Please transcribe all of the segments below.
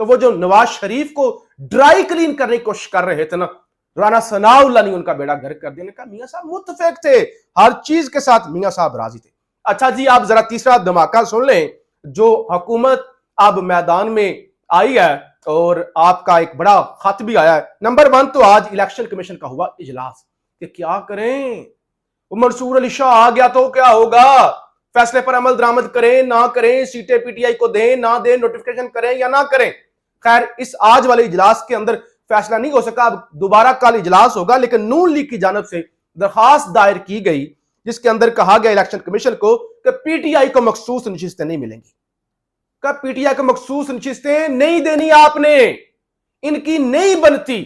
تو وہ جو نواز شریف کو ڈرائی کلین کرنے کی کوشش کر رہے تھے نا، رانا ثناء اللہ نے ان کا بیڑا گرک کر دیا، نے کہا میاں صاحب متفق تھے ہر چیز کے ساتھ، میاں صاحب راضی تھے۔ اچھا جی، آپ ذرا تیسرا دھماکہ سن لیں جو حکومت اب میدان میں آئی ہے، اور آپ کا ایک بڑا خط بھی آیا ہے۔ نمبر 1 تو آج الیکشن کمیشن کا ہوا اجلاس کہ کیا کریں، وہ منصور علی شاہ آ گیا تو کیا ہوگا، فیصلے پر عمل درآمد کریں نہ کریں، سیٹیں پی ٹی آئی کو دیں نہ دیں، نوٹیفیکیشن کریں یا نہ کریں۔ خیر اس آج والے اجلاس کے اندر فیصلہ نہیں ہو سکا، اب دوبارہ کل اجلاس ہوگا، لیکن نون لیگ کی جانب سے درخواست دائر کی گئی جس کے اندر کہا گیا الیکشن کمیشن کو کہ پی ٹی آئی کو مخصوص نشستیں نہیں ملیں گی، کہ پی ٹی آئی کو مخصوص نشستیں نہیں دینی، آپ نے ان کی نہیں بنتی۔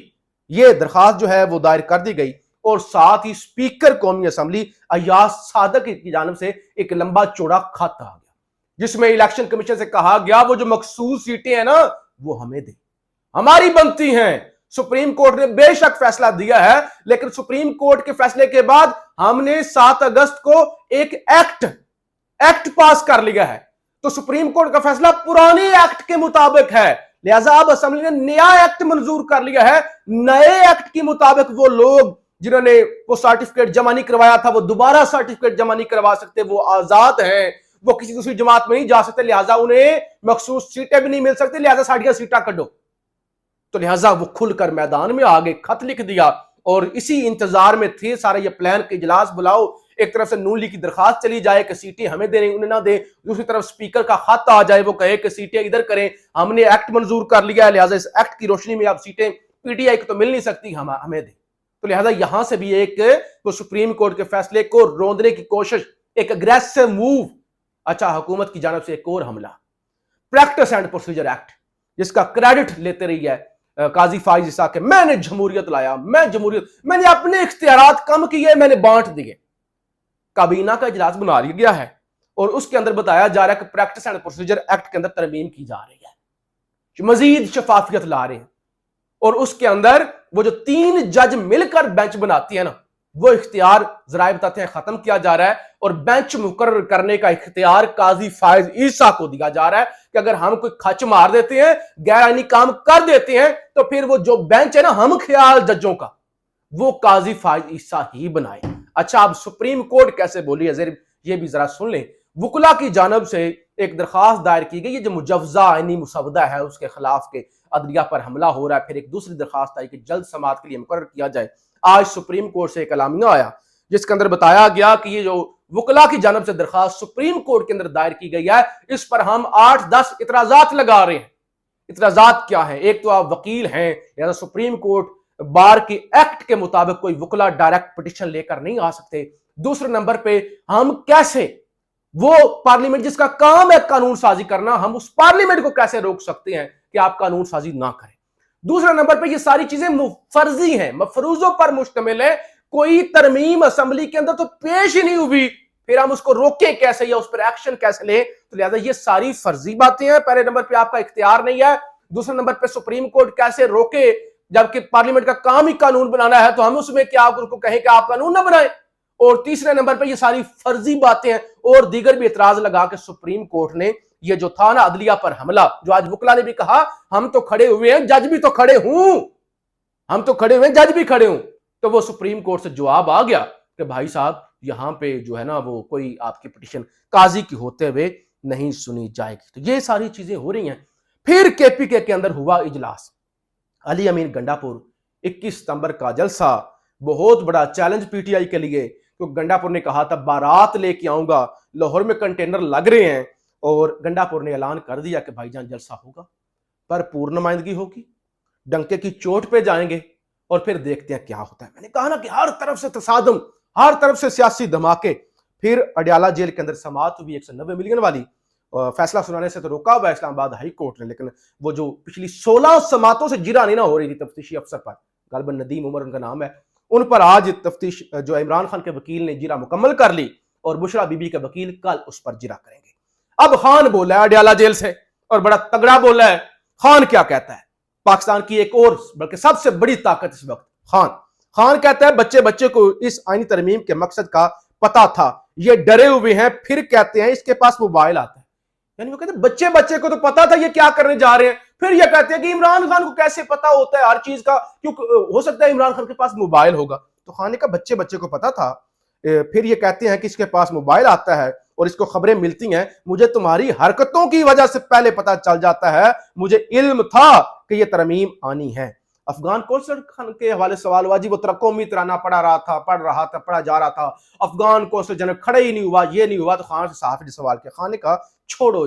یہ درخواست جو ہے وہ دائر کر دی گئی، اور ساتھ ہی سپیکر قومی اسمبلی ایاز صادق کی جانب سے ایک لمبا چوڑا خط آ گیا جس میں الیکشن کمیشن سے کہا گیا وہ جو مخصوص سیٹیں ہیں نا وہ ہمیں دیں، ہماری بنتی ہیں۔ سپریم کورٹ نے بے شک فیصلہ دیا ہے، لیکن سپریم کورٹ کے فیصلے کے بعد ہم نے 7 اگست کو ایک ایکٹ پاس کر لیا ہے، تو سپریم کورٹ کا فیصلہ پرانے ایکٹ کے مطابق ہے، لہذا اب اسمبلی نے نیا ایکٹ منظور کر لیا ہے۔ نئے ایکٹ کے مطابق وہ لوگ جنہوں نے وہ سرٹیفکیٹ جمع نہیں کروایا تھا وہ دوبارہ سرٹیفکیٹ جمع نہیں کروا سکتے، وہ آزاد ہیں، وہ کسی دوسری جماعت میں نہیں جا سکتے، لہذا انہیں مخصوص سیٹیں بھی نہیں مل سکتی، لہذا ساڑھیاں سیٹاں کڈو۔ تو لہٰذا وہ کھل کر میدان میں آگے خط لکھ دیا، اور اسی انتظار میں تھے سارے یہ پلان کے اجلاس بلاؤ، ایک طرف سے نون لیگ کی درخواست چلی جائے کہ سیٹیں ہمیں دیں انہیں نہ دیں، دوسری طرف سپیکر کا خط آ جائے وہ کہے کہ سیٹیں ادھر کریں، ہم نے ایکٹ منظور کر لیا ہے لہٰذا اس ایکٹ کی روشنی میں اب سیٹیں پی ٹی آئی کو تو مل نہیں سکتی، ہمیں دیں۔ تو لہٰذا یہاں سے بھی ایک وہ سپریم کورٹ کے فیصلے کو روندنے کی کوشش، ایک اگریسو موو۔ اچھا حکومت کی جانب سے ایک اور حملہ، پریکٹس اینڈ پروسیجر ایکٹ، جس کا کریڈٹ لیتے رہی ہے قاضی فائز عیسیٰ کہ میں نے جمہوریت لایا، میں نے اپنے اختیارات کم کیے، میں نے بانٹ دیے۔ کابینہ کا اجلاس بنا لیا گیا ہے اور اس کے اندر بتایا جا رہا ہے کہ پریکٹس اینڈ پروسیجر ایکٹ کے اندر ترمیم کی جا رہی ہے، مزید شفافیت لا رہے ہیں، اور اس کے اندر وہ جو 3 جج مل کر بینچ بناتی ہے نا وہ اختیار ذرائع بتاتے ہیں ختم کیا جا رہا ہے، اور بینچ مقرر کرنے کا اختیار قاضی فائز عیسیٰ کو دیا جا رہا ہے کہ اگر ہم کوئی کھچ مار دیتے ہیں، غیر آئینی کام کر دیتے ہیں، تو پھر وہ جو بینچ ہے نا ہم خیال ججوں کا وہ قاضی فائز عیسیٰ ہی بنائے۔ اچھا اب سپریم کورٹ کیسے بولی ہے یہ بھی ذرا سن لیں۔ وکلا کی جانب سے ایک درخواست دائر کی گئی ہے جو مجوزہ آئینی مسودہ ہے اس کے خلاف کے عدلیہ پر حملہ ہو رہا ہے، پھر ایک دوسری درخواست آئی کہ جلد سماعت کے لیے مقرر کیا جائے۔ آج سپریم کورٹ سے ایک اعلامیہ آیا جس کے اندر بتایا گیا کہ یہ جو وکلا کی جانب سے درخواست سپریم کورٹ کے اندر دائر کی گئی ہے اس پر ہم 8-10 اعتراضات لگا رہے ہیں۔ اعتراضات کیا ہیں؟ ایک تو آپ وکیل ہیں، لہذا سپریم کورٹ بار کے ایکٹ کے مطابق کوئی وکلا ڈائریکٹ پٹیشن لے کر نہیں آ سکتے۔ دوسرے نمبر پہ ہم کیسے وہ پارلیمنٹ جس کا کام ہے قانون سازی کرنا، ہم اس پارلیمنٹ کو کیسے روک سکتے ہیں کہ آپ قانون سازی نہ کریں؟ دوسرے نمبر پہ یہ ساری چیزیں فرضی ہیں، مفروضوں پر مشتمل ہے، کوئی ترمیم اسمبلی کے اندر تو پیش ہی نہیں ہوئی، پھر ہم اس کو روکیں کیسے یا اس پر ایکشن کیسے لیں؟ تو لہذا یہ ساری فرضی باتیں ہیں۔ پہلے نمبر پہ آپ کا اختیار نہیں ہے، دوسرے نمبر پہ سپریم کورٹ کیسے روکے جبکہ پارلیمنٹ کا کام ہی قانون بنانا ہے، تو ہم اس میں کیا ان کو کہیں کہ آپ قانون نہ بنائیں؟ اور تیسرے نمبر پہ یہ ساری فرضی باتیں ہیں، اور دیگر بھی اعتراض لگا کے سپریم کورٹ نے یہ جو تھا نا عدلیہ پر حملہ، جو آج وکلا نے بھی کہا ہم تو کھڑے ہوئے ہیں، جج بھی تو کھڑے ہوں، ہم تو کھڑے ہوئے ہیں، جج بھی کھڑے ہوں، تو وہ سپریم کورٹ سے جواب آ گیا کہ بھائی صاحب یہاں پہ جو ہے نا وہ کوئی آپ کی پٹیشن قاضی کی ہوتے ہوئے نہیں سنی جائے گی۔ تو یہ ساری چیزیں ہو رہی ہیں۔ پھر کے پی کے اندر ہوا اجلاس، علی امین گنڈا پور 21 ستمبر کا جلسہ، بہت بڑا چیلنج پی ٹی آئی کے لیے، تو گنڈا پور نے کہا تھا بارات لے کے آؤں گا، لاہور میں کنٹینر لگ رہے ہیں، اور گنڈا پور نے اعلان کر دیا کہ بھائی جان جلسہ ہوگا پر پور نمائندگی ہوگی، ڈنکے کی چوٹ پہ جائیں گے اور پھر دیکھتے ہیں کیا ہوتا ہے۔ میں نے کہا نا کہ ہر طرف سے تصادم، ہر طرف سے سیاسی دھماکے۔ پھر اڈیالہ جیل کے اندر سماعت ہوئی 190 ملین والی، فیصلہ سنانے سے تو روکا ہوا ہے اسلام آباد ہائی کورٹ نے، لیکن وہ جو پچھلی 16 سماعتوں سے جرا نہیں نہ ہو رہی تھی تفتیشی افسر پر، غالباً ندیم عمر ان کا نام ہے، ان پر آج تفتیش جو عمران خان کے وکیل نے جرا مکمل کر لی، اور بشرا بی بی کے وکیل کل اس پر جرا کریں گے۔ اب خان بولا ہے اڈیالہ جیل سے، اور بڑا تگڑا بولا ہے۔ خان کیا کہتا ہے؟ پاکستان کی ایک اور بلکہ سب سے بڑی طاقت اس وقت خان کہتا ہے بچے کو اس آئینی ترمیم کے مقصد کا پتا تھا، یہ ڈرے ہوئے ہیں، پھر کہتے ہیں اس کے پاس موبائل آتا ہے، یعنی وہ کہتے ہیں بچے بچے کو تو پتا تھا یہ کیا کرنے جا رہے ہیں، پھر یہ کہتے ہیں کہ عمران خان کو کیسے پتا ہوتا ہے ہر چیز کا، کیونکہ ہو سکتا ہے عمران خان کے پاس موبائل ہوگا، تو خان نے کہا بچے بچے کو پتا تھا۔ پھر یہ کہتے ہیں کہ اس کے پاس موبائل آتا ہے اور اس کو خبریں ملتی ہیں، مجھے تمہاری حرکتوں کی وجہ سے پہلے پتا چل جاتا ہے، مجھے علم تھا کہ یہ ترمیم آنی ہے۔ افغان کونسل خان کے حوالے سوال ہوا، جی وہ قومی ترانہ پڑھا جا رہا تھا، افغان کونسل جنرل کھڑے ہی نہیں ہوا، یہ نہیں ہوا، تو خان سے صحافی نے سوال کیا، خان نے کہا چھوڑو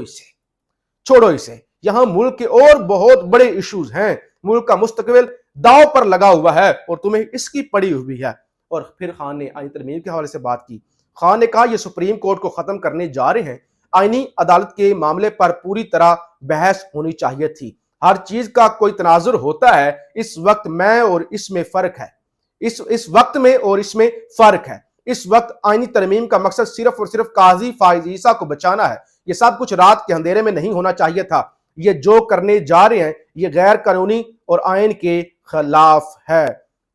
اسے، یہاں ملک کے اور بہت بڑے ایشوز ہیں، ملک کا مستقبل داؤ پر لگا ہوا ہے اور تمہیں اس کی پڑی ہوئی ہے۔ اور پھر خان نے آئین ترمیم کے حوالے سے بات کی۔ خان نے کہا یہ سپریم کورٹ کو ختم کرنے جا رہے ہیں، آئینی عدالت کے معاملے پر پوری طرح بحث ہونی چاہیے تھی، ہر چیز کا کوئی تناظر ہوتا ہے، اس وقت میں اور اس میں فرق ہے، اس وقت آئینی ترمیم کا مقصد صرف اور صرف قاضی فائز عیسیٰ کو بچانا ہے، یہ سب کچھ رات کے اندھیرے میں نہیں ہونا چاہیے تھا، یہ جو کرنے جا رہے ہیں یہ غیر قانونی اور آئین کے خلاف ہے۔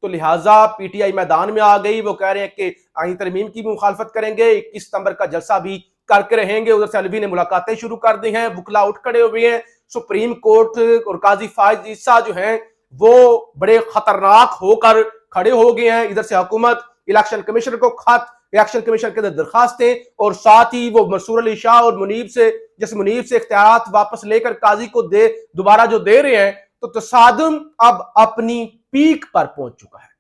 تو لہٰذا پی ٹی آئی میدان میں آ گئی، وہ کہہ رہے ہیں کہ آئین ترمیم کی مخالفت کریں گے، 21 ستمبر کا جلسہ بھی کر کے رہیں گے۔ ادھر سے علوی نے ملاقاتیں شروع کر دی ہیں، وکلا اٹھ کھڑے ہوئے ہیں، سپریم کورٹ اور قاضی فائز عیسیٰ جو ہیں وہ بڑے خطرناک ہو کر کھڑے ہو گئے ہیں۔ ادھر سے حکومت الیکشن کمیشنر کو خط، الیکشن کمیشن کے درخواستیں، اور ساتھ ہی وہ منصور علی شاہ اور منیب سے اختیارات واپس لے کر قاضی کو دوبارہ جو دے رہے ہیں، تو تصادم اب اپنی پیک پر پہنچ چکا ہے۔